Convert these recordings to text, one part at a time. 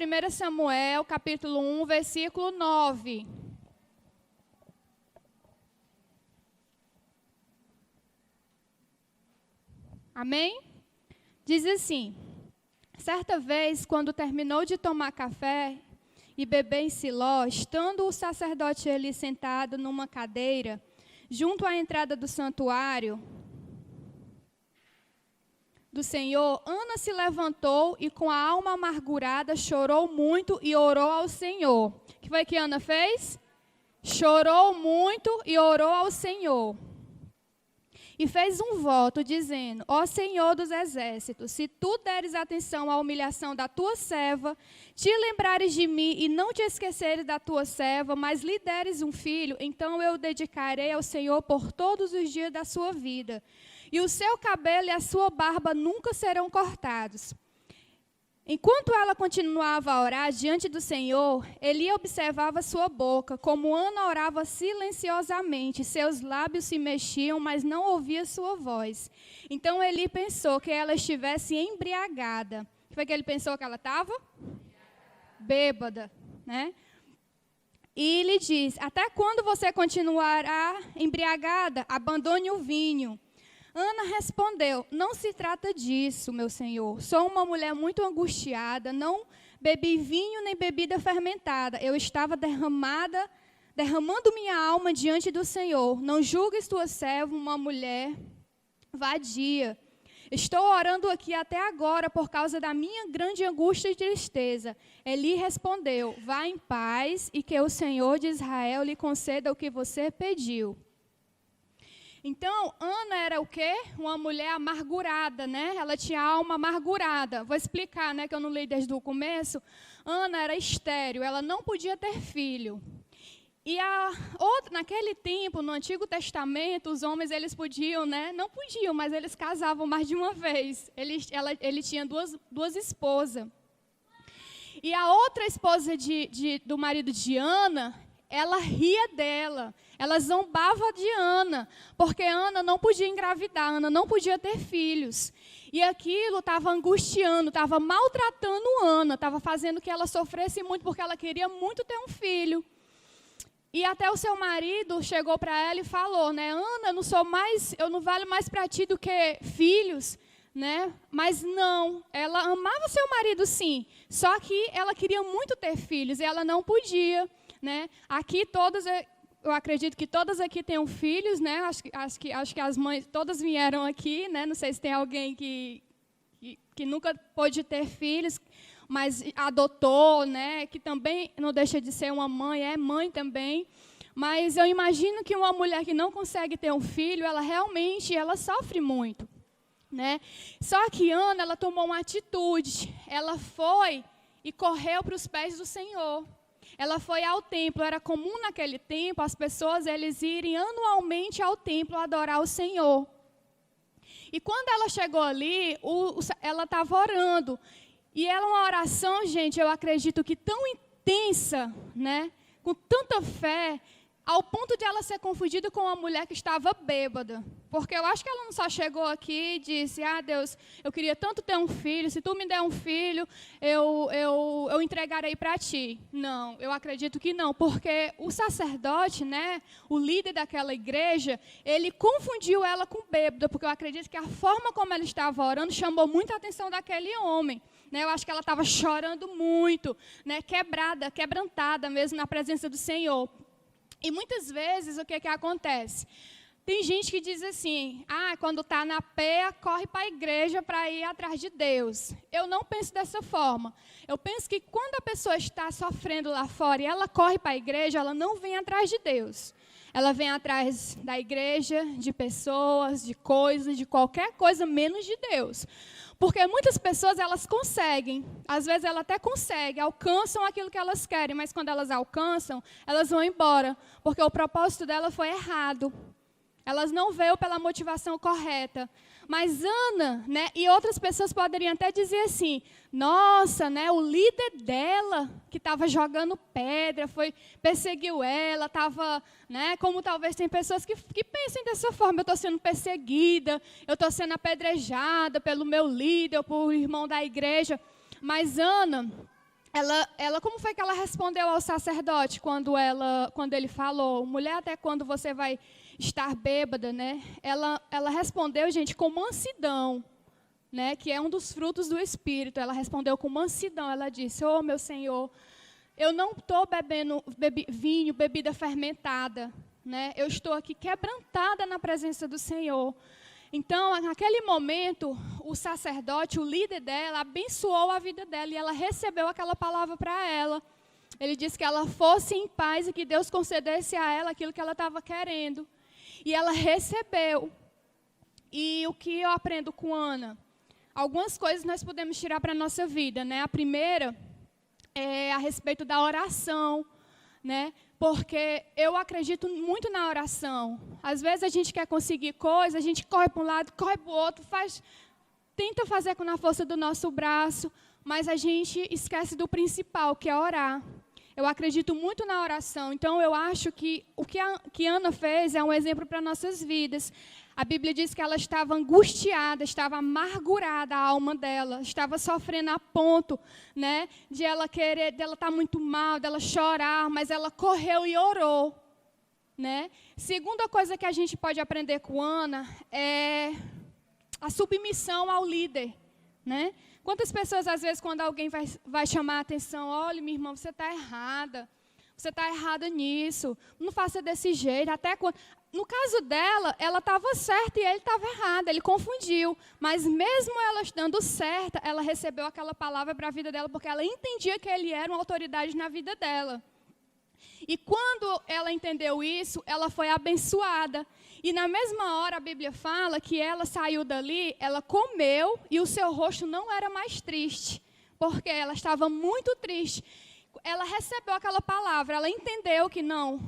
1 Samuel, capítulo 1, versículo 9. Amém? Diz assim: certa vez, quando terminou de tomar café e beber em Siló, estando o sacerdote ali sentado numa cadeira, junto à entrada do santuário do Senhor, Ana se levantou e com a alma amargurada chorou muito e orou ao Senhor. O que foi que Ana fez? Chorou muito e orou ao Senhor. E fez um voto dizendo: ó Senhor dos exércitos, se tu deres atenção à humilhação da tua serva, te lembrares de mim e não te esqueceres da tua serva, mas lhe deres um filho, então eu o dedicarei ao Senhor por todos os dias da sua vida. E o seu cabelo e a sua barba nunca serão cortados. Enquanto ela continuava a orar diante do Senhor, Eli observava sua boca, como Ana orava silenciosamente. Seus lábios se mexiam, mas não ouvia sua voz. Então Eli pensou que ela estivesse embriagada. O que foi que ele pensou que ela estava? Bêbada, né? E lhe diz: até quando você continuará embriagada? Abandone o vinho. Ana respondeu: não se trata disso, meu senhor. Sou uma mulher muito angustiada, não bebi vinho nem bebida fermentada. Eu estava derramando minha alma diante do Senhor. Não julgues tua serva uma mulher vadia. Estou orando aqui até agora por causa da minha grande angústia e tristeza. Eli respondeu: vá em paz e que o Senhor de Israel lhe conceda o que você pediu. Então, Ana era o quê? Uma mulher amargurada, né? Ela tinha alma amargurada. Vou explicar, né, que eu não li desde o começo. Ana era estéril, ela não podia ter filho. E naquele tempo, no Antigo Testamento, os homens, eles podiam, né? Não podiam, mas eles casavam mais de uma vez. Ele tinha duas esposas. E a outra esposa do marido de Ana, ela ria dela. Ela zombava de Ana, porque Ana não podia engravidar, Ana não podia ter filhos. E aquilo estava angustiando, estava maltratando Ana, estava fazendo que ela sofresse muito, porque ela queria muito ter um filho. E até o seu marido chegou para ela e falou, né: Ana, eu não valho mais para ti do que filhos, né? Mas não, ela amava seu marido sim, só que ela queria muito ter filhos e ela não podia, né? Aqui todas... Eu acredito que todas aqui tenham filhos, né? Acho que as mães todas vieram aqui, né? Não sei se tem alguém que nunca pôde ter filhos, mas adotou, né? Que também não deixa de ser uma mãe, é mãe também. Mas eu imagino que uma mulher que não consegue ter um filho, ela realmente sofre muito, né? Só que Ana, ela tomou uma atitude. Ela foi e correu para os pés do Senhor. Ela foi ao templo. Era comum naquele tempo as pessoas eles irem anualmente ao templo adorar o Senhor. E quando ela chegou ali, ela estava orando. E era uma oração, gente, eu acredito que tão intensa, né? Com tanta fé, ao ponto de ela ser confundida com uma mulher que estava bêbada. Porque eu acho que ela não só chegou aqui e disse: ah, Deus, eu queria tanto ter um filho, se tu me der um filho, eu entregarei para ti. Não, eu acredito que não, porque o sacerdote, né, o líder daquela igreja, ele confundiu ela com bêbada, porque eu acredito que a forma como ela estava orando chamou muita atenção daquele homem. Eu acho que ela estava chorando muito, né, quebrantada mesmo na presença do Senhor. E muitas vezes, o que acontece? Tem gente que diz assim: ah, quando está na peia, corre para a igreja para ir atrás de Deus. Eu não penso dessa forma. Eu penso que quando a pessoa está sofrendo lá fora e ela corre para a igreja, ela não vem atrás de Deus. Ela vem atrás da igreja, de pessoas, de coisas, de qualquer coisa, menos de Deus. Porque muitas pessoas, elas conseguem, às vezes elas até conseguem, alcançam aquilo que elas querem, mas quando elas alcançam, elas vão embora, porque o propósito dela foi errado. Elas não veio pela motivação correta. Mas Ana, né, e outras pessoas poderiam até dizer assim: nossa, né, o líder dela, que estava jogando pedra, perseguiu ela, estava, né, como talvez tem pessoas que pensem dessa forma: eu estou sendo perseguida, eu estou sendo apedrejada pelo meu líder, ou por irmão da igreja. Mas Ana, como foi que ela respondeu ao sacerdote quando ele falou, mulher, até quando você vai estar bêbada, né? Ela respondeu, gente, com mansidão, né? Que é um dos frutos do Espírito. Ela respondeu com mansidão. Ela disse, ô meu Senhor, eu não estou bebendo vinho, bebida fermentada, né? Eu estou aqui quebrantada na presença do Senhor. Então, naquele momento, o sacerdote, o líder dela, abençoou a vida dela e ela recebeu aquela palavra para ela. Ele disse que ela fosse em paz e que Deus concedesse a ela aquilo que ela estava querendo. E ela recebeu. E o que eu aprendo com Ana? Algumas coisas nós podemos tirar para a nossa vida, né? A primeira é a respeito da oração, né? Porque eu acredito muito na oração. Às vezes a gente quer conseguir coisas, a gente corre para um lado, corre para o outro, tenta fazer com a força do nosso braço, mas a gente esquece do principal, que é orar. Eu acredito muito na oração, então eu acho que o que Ana fez é um exemplo para nossas vidas. A Bíblia diz que ela estava angustiada, estava amargurada a alma dela, estava sofrendo a ponto, né, dela estar muito mal, dela chorar, mas ela correu e orou, né? Segunda coisa que a gente pode aprender com Ana é a submissão ao líder, né? Quantas pessoas, às vezes, quando alguém vai chamar a atenção, olha, minha irmã, você está errada nisso, não faça desse jeito, até quando... No caso dela, ela estava certa e ele estava errado, ele confundiu. Mas mesmo ela estando certa, ela recebeu aquela palavra para a vida dela, porque ela entendia que ele era uma autoridade na vida dela. E quando ela entendeu isso, ela foi abençoada. E na mesma hora a Bíblia fala que ela saiu dali, ela comeu e o seu rosto não era mais triste, porque ela estava muito triste. Ela recebeu aquela palavra, ela entendeu que não,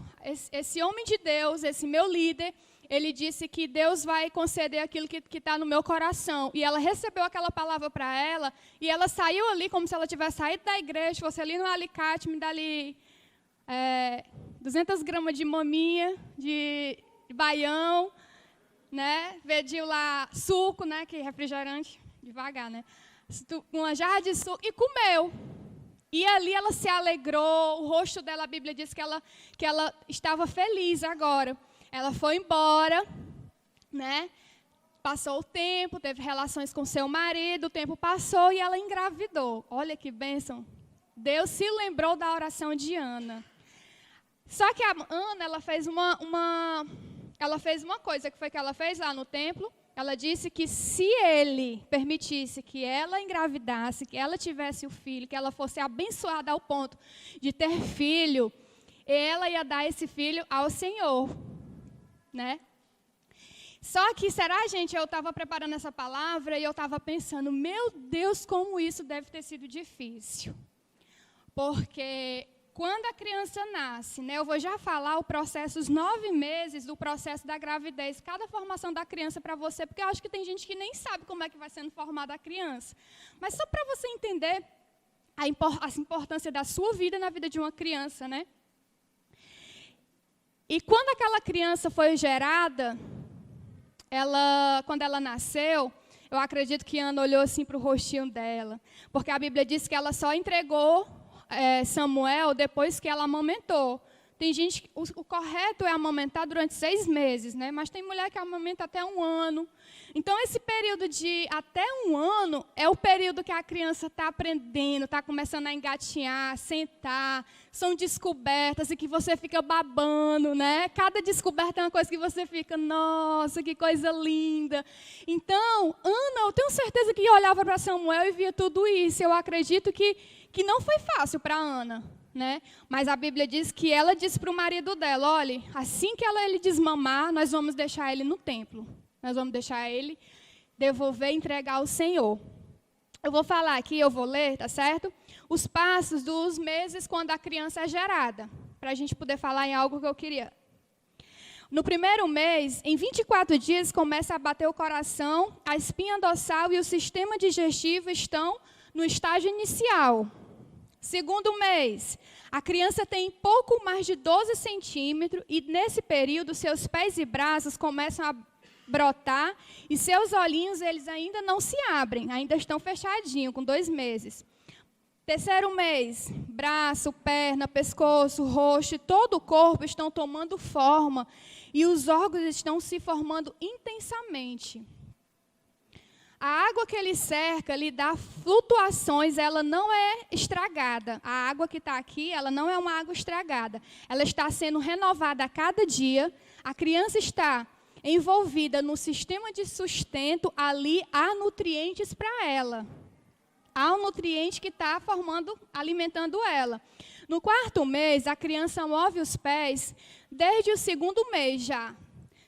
esse homem de Deus, esse meu líder, ele disse que Deus vai conceder aquilo que está no meu coração. E ela recebeu aquela palavra para ela, e ela saiu ali como se ela tivesse saído da igreja, fosse ali no alicate, me dá ali 200 gramas de maminha, de baião, né? Pediu lá suco, né? Que é refrigerante, devagar, né? Uma jarra de suco, e comeu. E ali ela se alegrou, o rosto dela, a Bíblia diz que ela estava feliz agora. Ela foi embora, né? Passou o tempo, teve relações com seu marido, o tempo passou e ela engravidou. Olha que bênção. Deus se lembrou da oração de Ana. Só que a Ana, ela fez uma coisa, que foi que ela fez lá no templo. Ela disse que se ele permitisse que ela engravidasse, que ela tivesse o filho, que ela fosse abençoada ao ponto de ter filho, ela ia dar esse filho ao Senhor, né? Só que, será, gente, eu estava preparando essa palavra e eu estava pensando, meu Deus, como isso deve ter sido difícil. Porque quando a criança nasce, né, eu vou já falar o processo, os 9 meses do processo da gravidez, cada formação da criança para você, porque eu acho que tem gente que nem sabe como é que vai sendo formada a criança. Mas só para você entender a importância da sua vida na vida de uma criança, né? E quando aquela criança foi gerada, quando ela nasceu, eu acredito que Ana olhou assim para o rostinho dela, porque a Bíblia diz que ela só entregou Samuel depois que ela amamentou. Tem gente que o correto é amamentar durante 6 meses, né? Mas tem mulher que amamenta até 1 ano. Então, esse período de até 1 ano é o período que a criança está aprendendo, está começando a engatinhar, sentar, são descobertas e que você fica babando, né? Cada descoberta é uma coisa que você fica, nossa, que coisa linda. Então, Ana, eu tenho certeza que olhava para Samuel e via tudo isso. Eu acredito que não foi fácil para Ana, né? Mas a Bíblia diz que ela disse para o marido dela, olha, assim que ele desmamar, nós vamos deixar ele no templo. Nós vamos deixar ele devolver e entregar ao Senhor. Eu vou falar aqui, eu vou ler, tá certo? Os passos dos meses quando a criança é gerada, para a gente poder falar em algo que eu queria. No primeiro mês, em 24 dias, começa a bater o coração, a espinha dorsal e o sistema digestivo estão no estágio inicial. Segundo mês, a criança tem pouco mais de 12 centímetros e, nesse período, seus pés e braços começam a brotar e seus olhinhos eles ainda não se abrem, ainda estão fechadinhos, com 2 meses. Terceiro mês, braço, perna, pescoço, rosto, todo o corpo estão tomando forma e os órgãos estão se formando intensamente. A água que ele cerca, lhe dá flutuações, ela não é estragada. A água que está aqui, ela não é uma água estragada. Ela está sendo renovada a cada dia. A criança está envolvida no sistema de sustento, ali há nutrientes para ela. Há um nutriente que está alimentando ela. No quarto mês, a criança move os pés desde o segundo mês já.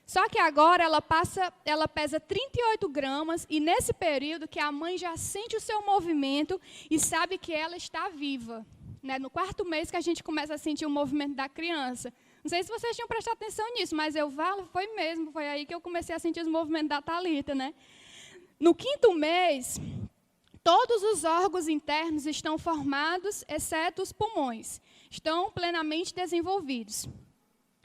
Só que agora ela pesa 38 gramas e nesse período que a mãe já sente o seu movimento e sabe que ela está viva. Né? No quarto mês que a gente começa a sentir o movimento da criança. Não sei se vocês tinham prestado atenção nisso, mas eu falo, foi mesmo, foi aí que eu comecei a sentir os movimentos da Thalita, né? No quinto mês, todos os órgãos internos estão formados, exceto os pulmões. Estão plenamente desenvolvidos.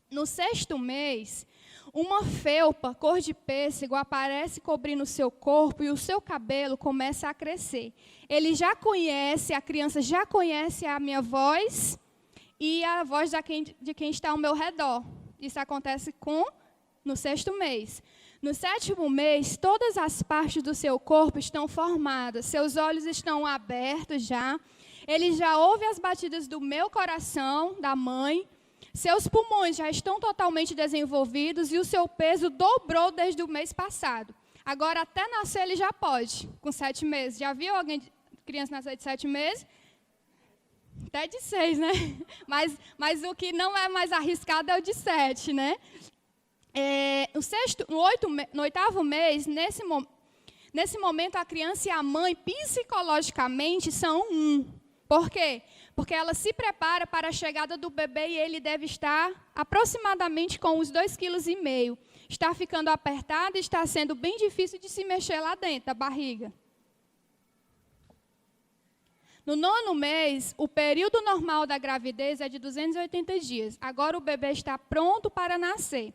No sexto mês, uma felpa cor de pêssego aparece cobrindo o seu corpo e o seu cabelo começa a crescer. A criança já conhece a minha voz e a voz de quem está ao meu redor. Isso acontece no sexto mês. No sétimo mês, todas as partes do seu corpo estão formadas. Seus olhos estão abertos já. Ele já ouve as batidas do meu coração, da mãe. Seus pulmões já estão totalmente desenvolvidos e o seu peso dobrou desde o mês passado. Agora, até nascer, ele já pode, com 7 meses. Já viu criança nascer de 7 meses? Até de 6, né? Mas o que não é mais arriscado é o de 7, né? No oitavo mês, nesse momento, a criança e a mãe, psicologicamente, são um. Por quê? Porque ela se prepara para a chegada do bebê e ele deve estar aproximadamente com uns 2,5 kg. Está ficando apertado e está sendo bem difícil de se mexer lá dentro da barriga. No 9º mês, o período normal da gravidez é de 280 dias. Agora o bebê está pronto para nascer.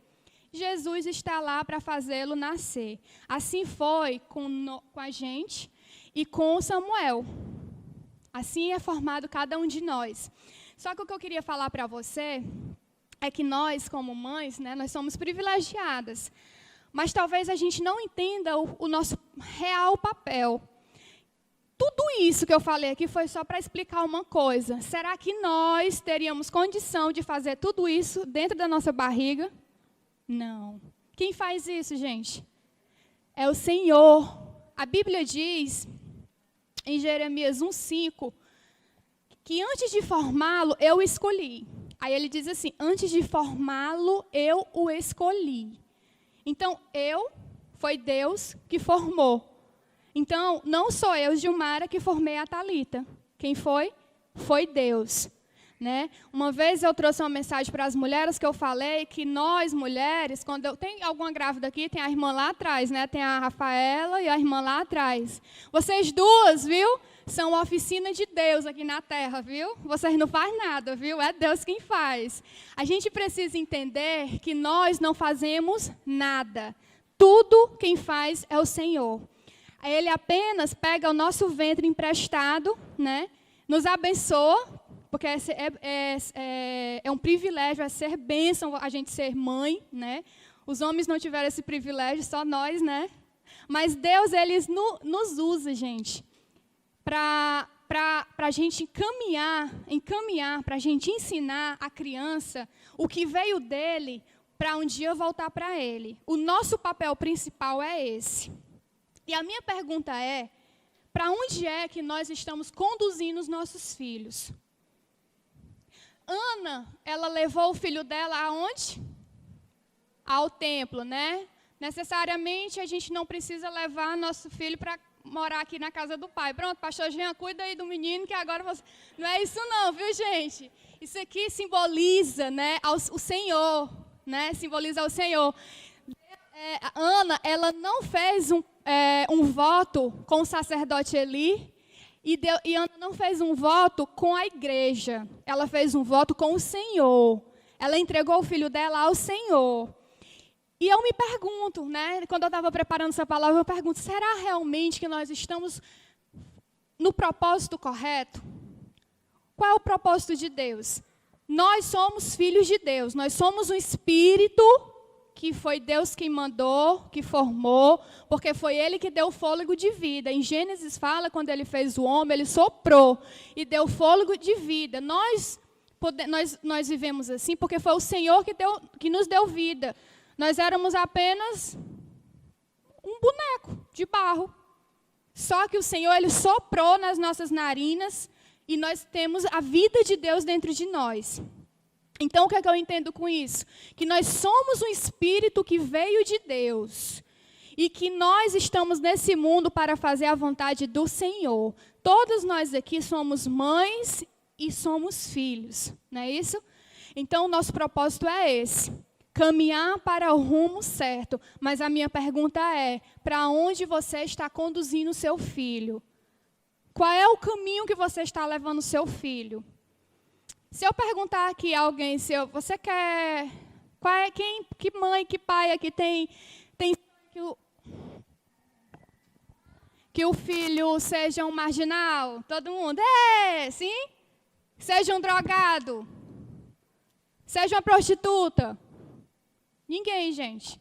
Jesus está lá para fazê-lo nascer. Assim foi com a gente e com Samuel. Assim é formado cada um de nós. Só que o que eu queria falar para você é que nós, como mães, né, nós somos privilegiadas. Mas talvez a gente não entenda o nosso real papel. Tudo isso que eu falei aqui foi só para explicar uma coisa. Será que nós teríamos condição de fazer tudo isso dentro da nossa barriga? Não. Quem faz isso, gente? É o Senhor. A Bíblia diz, em Jeremias 1,5, que antes de formá-lo, eu o escolhi. Aí ele diz assim, antes de formá-lo, eu o escolhi. Então, foi Deus que formou. Então, não sou eu, Gilmara, que formei a Thalita. Quem foi? Foi Deus. Né? Uma vez eu trouxe uma mensagem para as mulheres que eu falei que nós, mulheres, tem alguma grávida aqui, tem a irmã lá atrás, né? Tem a Rafaela e a irmã lá atrás. Vocês duas, viu? São a oficina de Deus aqui na terra, viu? Vocês não fazem nada, viu? É Deus quem faz. A gente precisa entender que nós não fazemos nada. Tudo quem faz é o Senhor. Ele apenas pega o nosso ventre emprestado, né? Nos abençoa, porque é um privilégio, é ser bênção a gente ser mãe, né? Os homens não tiveram esse privilégio, só nós, né? Mas Deus, Ele nos usa, gente, para a gente encaminhar, para a gente ensinar a criança o que veio dele, para um dia voltar para Ele. O nosso papel principal é esse. E a minha pergunta é, para onde é que nós estamos conduzindo os nossos filhos? Ana, ela levou o filho dela aonde? Ao templo, né? Necessariamente a gente não precisa levar nosso filho para morar aqui na casa do pai. Pronto, pastor Jean, cuida aí do menino que agora você... Não é isso não, viu, gente? Isso aqui simboliza, né, o Senhor, né? Simboliza o Senhor. Ana, ela não fez um voto com o sacerdote Eli, e Ana não fez um voto com a igreja. Ela fez um voto com o Senhor. Ela entregou o filho dela ao Senhor. E eu me pergunto, né, quando eu estava preparando essa palavra, eu pergunto, será realmente que nós estamos no propósito correto? qual é o propósito de Deus? Nós somos filhos de Deus, nós somos um espírito que foi Deus quem mandou, que formou, porque foi Ele que deu fôlego de vida. Em Gênesis fala, quando Ele fez o homem, Ele soprou e deu fôlego de vida. Nós vivemos assim porque foi o Senhor que nos deu vida. Nós éramos apenas um boneco de barro. Só que o Senhor, Ele soprou nas nossas narinas e nós temos a vida de Deus dentro de nós. Então, o que é que eu entendo com isso? Que nós somos um espírito que veio de Deus. E que nós estamos nesse mundo para fazer a vontade do Senhor. Todos nós aqui somos mães e somos filhos, não é isso? Então, o nosso propósito é esse. Caminhar para o rumo certo. Mas a minha pergunta é, para onde você está conduzindo o seu filho? Qual é o caminho que você está levando o seu filho? Se eu perguntar aqui a alguém, você quer... que mãe, que pai aqui tem que o filho seja um marginal? Todo mundo? Sim? Seja um drogado? Seja uma prostituta? Ninguém, gente.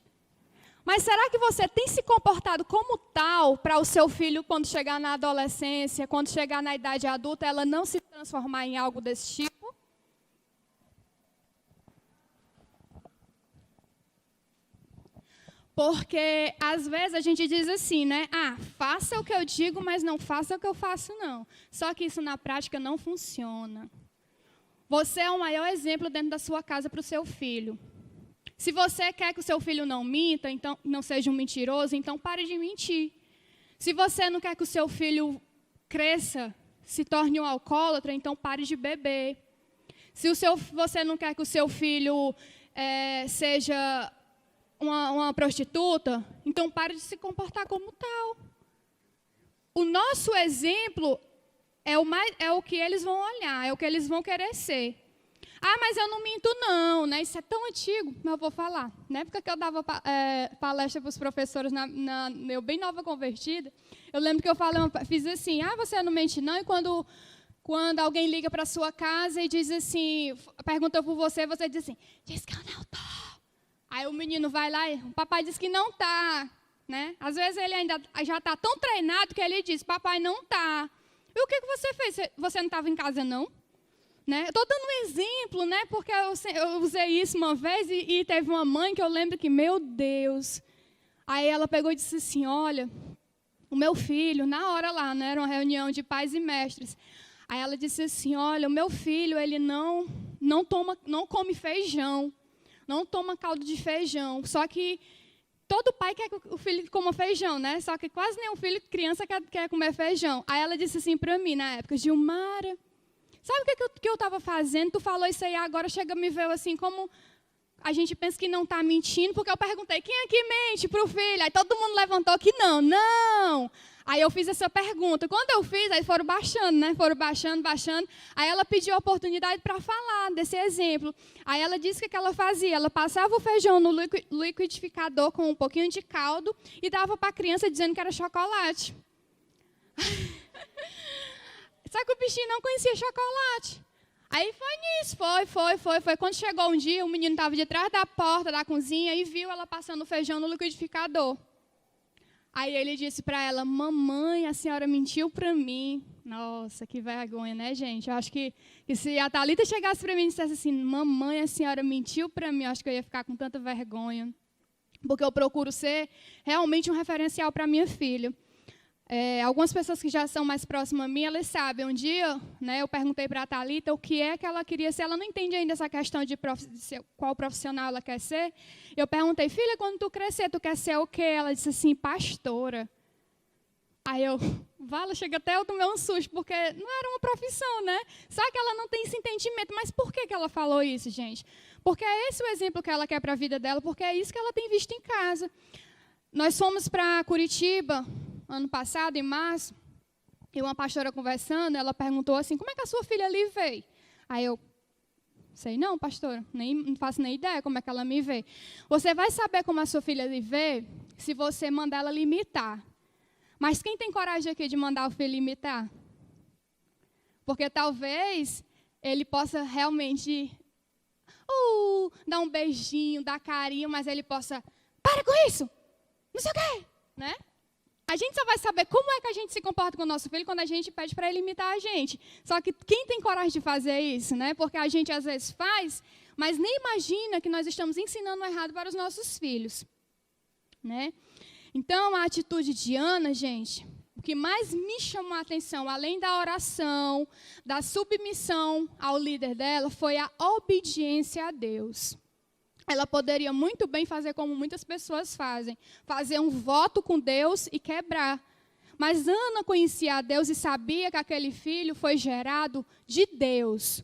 Mas será que você tem se comportado como tal para o seu filho, quando chegar na adolescência, quando chegar na idade adulta, ela não se transformar em algo desse tipo? Porque, às vezes, a gente diz assim, né? Faça o que eu digo, mas não faça o que eu faço, não. Só que isso, na prática, não funciona. Você é o maior exemplo dentro da sua casa para o seu filho. Se você quer que o seu filho não minta, então não seja um mentiroso, então pare de mentir. Se você não quer que o seu filho cresça, se torne um alcoólatra, então pare de beber. Se você não quer que o seu filho seja uma prostituta, então pare de se comportar como tal. O nosso exemplo é o que eles vão olhar, é o que eles vão querer ser. Mas eu não minto não, né? Isso é tão antigo, mas eu vou falar. Na época que eu dava palestra para os professores, eu bem nova convertida, eu lembro que eu fiz assim, você não mente não, e quando alguém liga para a sua casa e diz assim, pergunta por você, você diz assim, diz que eu não estou. Aí o menino vai lá e o papai diz que não está, né? Às vezes ele ainda já está tão treinado que ele diz, papai não está. E o que você fez? Você não estava em casa, não? Né? Eu estou dando um exemplo, né? Porque eu usei isso uma vez e teve uma mãe que eu lembro que, meu Deus. Aí ela pegou e disse assim, olha, o meu filho, na hora lá, né? Era uma reunião de pais e mestres. Aí ela disse assim, olha, o meu filho, ele não come feijão. Não toma caldo de feijão. Só que todo pai quer que o filho coma feijão, né? Só que quase nenhum criança quer comer feijão. Aí ela disse assim para mim, na época, Gilmara, sabe o que eu estava fazendo? Tu falou isso aí, agora chega me ver assim, como a gente pensa que não está mentindo, porque eu perguntei, quem aqui mente para o filho? Aí todo mundo levantou que não. Aí eu fiz essa pergunta. Quando eu fiz, aí foram baixando, né? Foram baixando. Aí ela pediu a oportunidade para falar desse exemplo. Aí ela disse que ela fazia. Ela passava o feijão no liquidificador com um pouquinho de caldo e dava para a criança dizendo que era chocolate. Só que o bichinho não conhecia chocolate. Aí foi nisso, foi. Quando chegou um dia, o menino estava de trás da porta da cozinha e viu ela passando o feijão no liquidificador. Aí ele disse para ela, mamãe, a senhora mentiu para mim. Nossa, que vergonha, né, gente? Eu acho que se a Thalita chegasse para mim e dissesse assim, mamãe, a senhora mentiu para mim, eu acho que eu ia ficar com tanta vergonha. Porque eu procuro ser realmente um referencial para minha filha. Algumas pessoas que já são mais próximas a mim, elas sabem. Um dia, né, eu perguntei para a Thalita o que é que ela queria ser. Ela não entende ainda essa questão de qual profissional ela quer ser. Eu perguntei, filha, quando tu crescer, tu quer ser o quê? Ela disse assim, pastora. Aí ela chega até eu tomei um susto, porque não era uma profissão, né? Só que ela não tem esse entendimento. Mas por que ela falou isso, gente? Porque é esse o exemplo que ela quer para a vida dela, porque é isso que ela tem visto em casa. Nós fomos para Curitiba ano passado, em março, e uma pastora conversando, ela perguntou assim, como é que a sua filha ali veio? Aí eu, sei não, pastora, não faço nem ideia como é que ela me vê. Você vai saber como a sua filha lhe vê se você mandar ela limitar. Mas quem tem coragem aqui de mandar o filho limitar? Porque talvez ele possa realmente dar um beijinho, dar carinho, mas ele possa, para com isso, não sei o quê, né? A gente só vai saber como é que a gente se comporta com o nosso filho quando a gente pede para ele imitar a gente. Só que quem tem coragem de fazer isso, né? Porque a gente às vezes faz, mas nem imagina que nós estamos ensinando o errado para os nossos filhos, né? Então, a atitude de Ana, gente, o que mais me chamou a atenção, além da oração, da submissão ao líder dela, foi a obediência a Deus. Ela poderia muito bem fazer como muitas pessoas fazem, fazer um voto com Deus e quebrar. Mas Ana conhecia a Deus e sabia que aquele filho foi gerado de Deus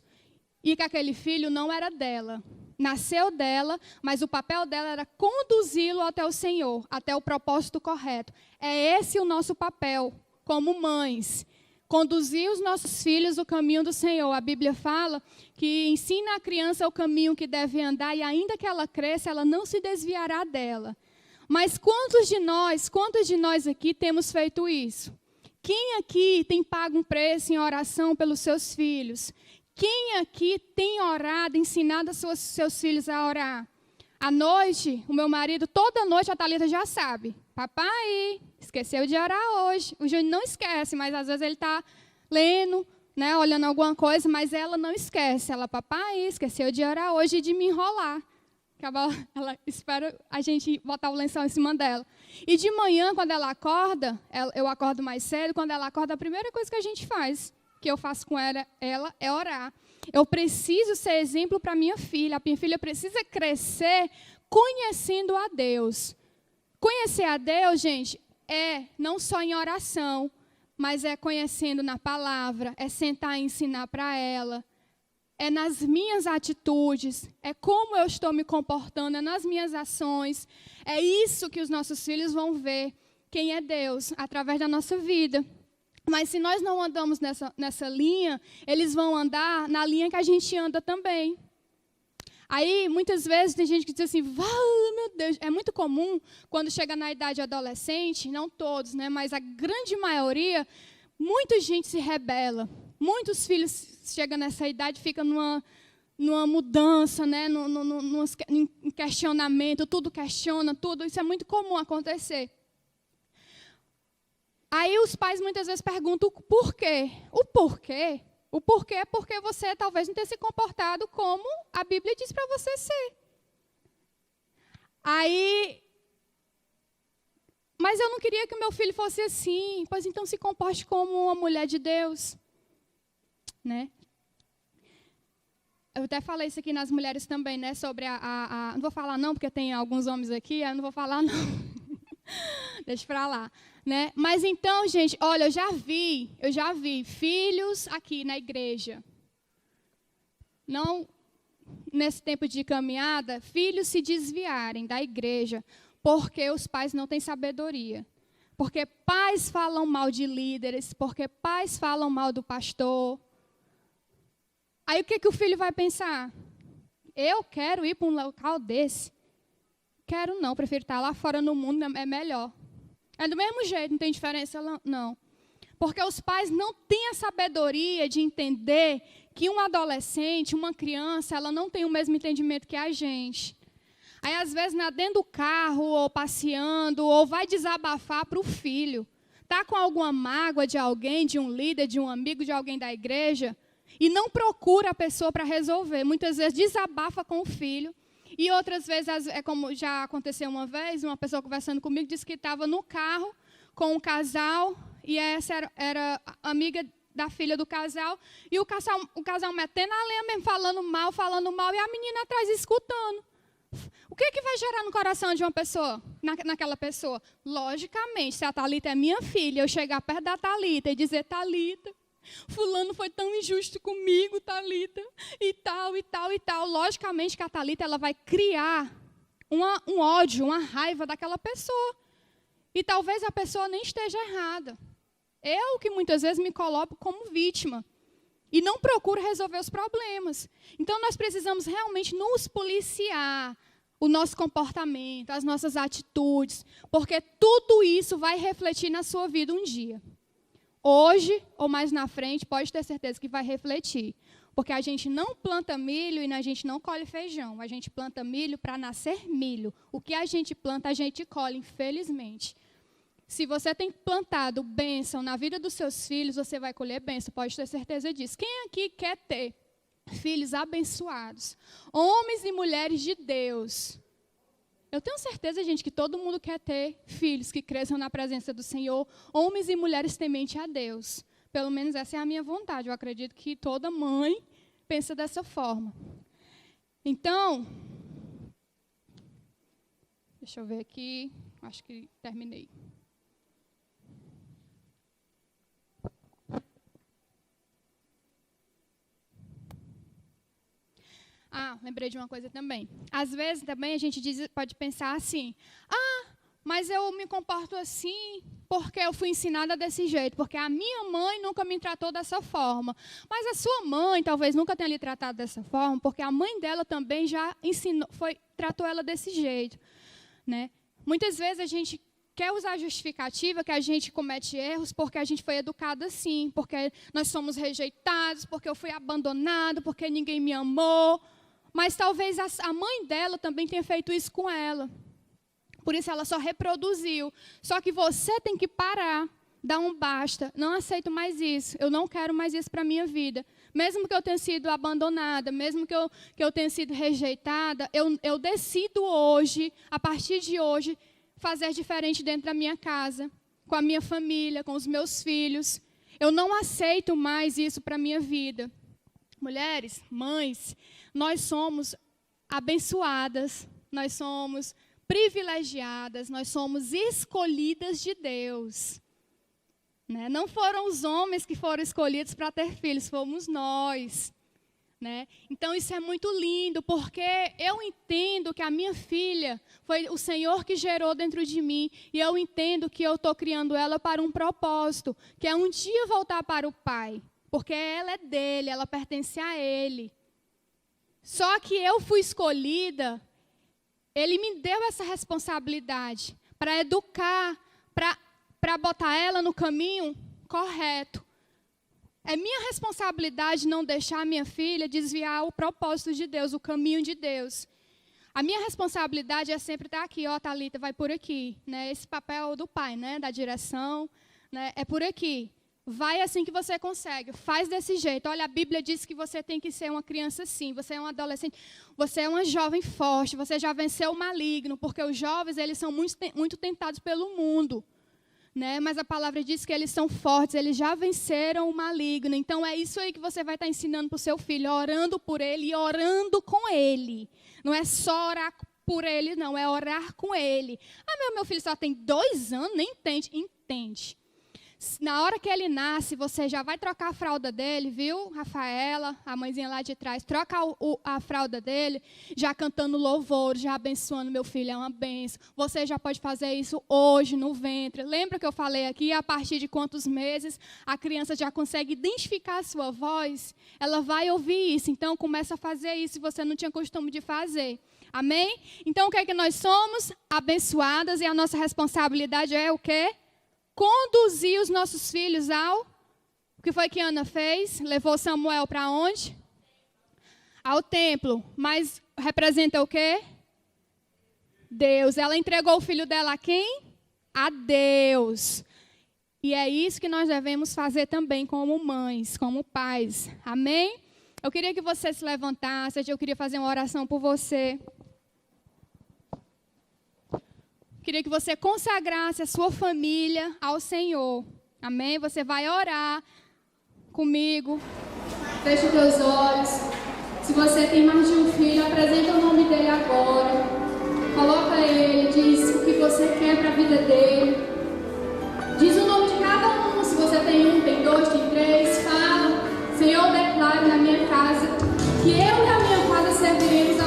e que aquele filho não era dela. Nasceu dela, mas o papel dela era conduzi-lo até o Senhor, até o propósito correto. É esse o nosso papel como mães. Conduzir os nossos filhos no caminho do Senhor. A Bíblia fala que ensina a criança o caminho que deve andar e ainda que ela cresça, ela não se desviará dela. Mas quantos de nós aqui temos feito isso? Quem aqui tem pago um preço em oração pelos seus filhos? Quem aqui tem orado, ensinado os seus filhos a orar? À noite, o meu marido, toda noite a Thalita já sabe. Papai, esqueceu de orar hoje. O Júnior não esquece, mas às vezes ele está lendo, né, olhando alguma coisa, mas ela não esquece. Ela, papai, esqueceu de orar hoje e de me enrolar. Ela espera a gente botar o lençol em cima dela. E de manhã, quando ela acorda, eu acordo mais cedo, quando ela acorda, a primeira coisa que a gente faz, que eu faço com ela é orar. Eu preciso ser exemplo para minha filha. A minha filha precisa crescer conhecendo a Deus. Conhecer a Deus, gente, é não só em oração, mas é conhecendo na palavra, é sentar e ensinar para ela, é nas minhas atitudes, é como eu estou me comportando, é nas minhas ações. É isso que os nossos filhos vão ver quem é Deus através da nossa vida. Mas se nós não andamos nessa linha, eles vão andar na linha que a gente anda também. Aí, muitas vezes, tem gente que diz assim, meu Deus, é muito comum, quando chega na idade adolescente, não todos, né, mas a grande maioria, muita gente se rebela. Muitos filhos chegam nessa idade e ficam numa mudança, né, num questionamento, tudo questiona, tudo. Isso é muito comum acontecer. Aí os pais muitas vezes perguntam o porquê. O porquê? O porquê é porque você talvez não tenha se comportado como a Bíblia diz para você ser. Aí, mas eu não queria que o meu filho fosse assim. Pois então se comporte como uma mulher de Deus. Né? Eu até falei isso aqui nas mulheres também, né? Sobre não vou falar não, porque tem alguns homens aqui, eu não vou falar não. Deixa pra lá. Né? Mas então, gente, olha, eu já vi filhos aqui na igreja. Não, nesse tempo de caminhada, filhos se desviarem da igreja porque os pais não têm sabedoria. Porque pais falam mal de líderes, porque pais falam mal do pastor. Aí o que o filho vai pensar? Eu quero ir para um local desse? Quero não, prefiro estar lá fora no mundo, é melhor. É do mesmo jeito, não tem diferença, não. Porque os pais não têm a sabedoria de entender que um adolescente, uma criança, ela não tem o mesmo entendimento que a gente. Aí, às vezes, dentro do carro, ou passeando, ou vai desabafar para o filho. Está com alguma mágoa de alguém, de um líder, de um amigo, de alguém da igreja, e não procura a pessoa para resolver. Muitas vezes desabafa com o filho. E outras vezes, é como já aconteceu uma vez, uma pessoa conversando comigo disse que estava no carro com um casal, e essa era amiga da filha do casal, e o casal metendo a lenha mesmo, falando mal, e a menina atrás escutando. O que vai gerar no coração de uma pessoa, naquela pessoa? Logicamente, se a Thalita é minha filha, eu chegar perto da Thalita e dizer, Thalita, fulano foi tão injusto comigo, Thalita, e tal, e tal, e tal. Logicamente que a Thalita ela vai criar um ódio, uma raiva daquela pessoa. E talvez a pessoa nem esteja errada. Eu que muitas vezes me coloco como vítima. E não procuro resolver os problemas. Então nós precisamos realmente nos policiar, o nosso comportamento, as nossas atitudes, porque tudo isso vai refletir na sua vida um dia. Hoje, ou mais na frente, pode ter certeza que vai refletir. Porque a gente não planta milho e a gente não colhe feijão. A gente planta milho para nascer milho. O que a gente planta, a gente colhe, infelizmente. Se você tem plantado bênção na vida dos seus filhos, você vai colher bênção, pode ter certeza disso. Quem aqui quer ter filhos abençoados? Homens e mulheres de Deus. Eu tenho certeza, gente, que todo mundo quer ter filhos que cresçam na presença do Senhor, homens e mulheres temente a Deus. Pelo menos essa é a minha vontade. Eu acredito que toda mãe pensa dessa forma. Então, deixa eu ver aqui. Acho que terminei. Lembrei de uma coisa também. Às vezes também a gente pode pensar assim, mas eu me comporto assim porque eu fui ensinada desse jeito, porque a minha mãe nunca me tratou dessa forma. Mas a sua mãe talvez nunca tenha lhe tratado dessa forma, porque a mãe dela também já tratou ela desse jeito, né? Muitas vezes a gente quer usar a justificativa que a gente comete erros porque a gente foi educado assim, porque nós somos rejeitados, porque eu fui abandonado, porque ninguém me amou. Mas talvez a mãe dela também tenha feito isso com ela. Por isso ela só reproduziu. Só que você tem que parar, dar um basta. Não aceito mais isso. Eu não quero mais isso para a minha vida. Mesmo que eu tenha sido abandonada, mesmo que eu tenha sido rejeitada, eu decido hoje, a partir de hoje, fazer diferente dentro da minha casa, com a minha família, com os meus filhos. Eu não aceito mais isso para a minha vida. Mulheres, mães, nós somos abençoadas, nós somos privilegiadas, nós somos escolhidas de Deus. Né? Não foram os homens que foram escolhidos para ter filhos, fomos nós. Né? Então isso é muito lindo, porque eu entendo que a minha filha foi o Senhor que gerou dentro de mim, e eu entendo que eu estou criando ela para um propósito, que é um dia voltar para o Pai, porque ela é dele, ela pertence a Ele. Só que eu fui escolhida, Ele me deu essa responsabilidade para educar, para botar ela no caminho correto. É minha responsabilidade não deixar a minha filha desviar o propósito de Deus, o caminho de Deus. A minha responsabilidade é sempre estar aqui, Thalita, vai por aqui. Né? Esse papel do pai, né? Da direção, né? É por aqui. Vai assim que você consegue, faz desse jeito. Olha, a Bíblia diz que você tem que ser uma criança assim, você é um adolescente, você é uma jovem forte, você já venceu o maligno, porque os jovens, eles são muito tentados pelo mundo. Né? Mas a palavra diz que eles são fortes, eles já venceram o maligno. Então é isso aí que você vai estar ensinando para o seu filho, orando por ele e orando com ele. Não é só orar por ele, não, é orar com ele. Meu filho só tem 2 anos, nem entende. Entende. Na hora que ele nasce, você já vai trocar a fralda dele, viu, Rafaela, a mãezinha lá de trás, troca a fralda dele, já cantando louvor, já abençoando meu filho, é uma bênção. Você já pode fazer isso hoje no ventre. Lembra que eu falei aqui, a partir de quantos meses a criança já consegue identificar a sua voz? Ela vai ouvir isso, então começa a fazer isso se você não tinha costume de fazer. Amém? Então o que é que nós somos? Abençoadas, e a nossa responsabilidade é o quê? Conduzir os nossos filhos ao... O que foi que Ana fez? Levou Samuel para onde? Ao templo. Mas representa o quê? Deus. Ela entregou o filho dela a quem? A Deus. E é isso que nós devemos fazer também como mães, como pais. Amém? Eu queria que você se levantasse, eu queria fazer uma oração por você. Queria que você consagrasse a sua família ao Senhor. Amém? Você vai orar comigo. Feche os teus olhos. Se você tem mais de um filho, apresenta o nome dele agora. Coloca ele, diz o que você quer para a vida dele. Diz o nome de cada um. Se você tem 1, tem 2, tem 3, fala. Senhor, declaro na minha casa que eu e a minha casa serviremos a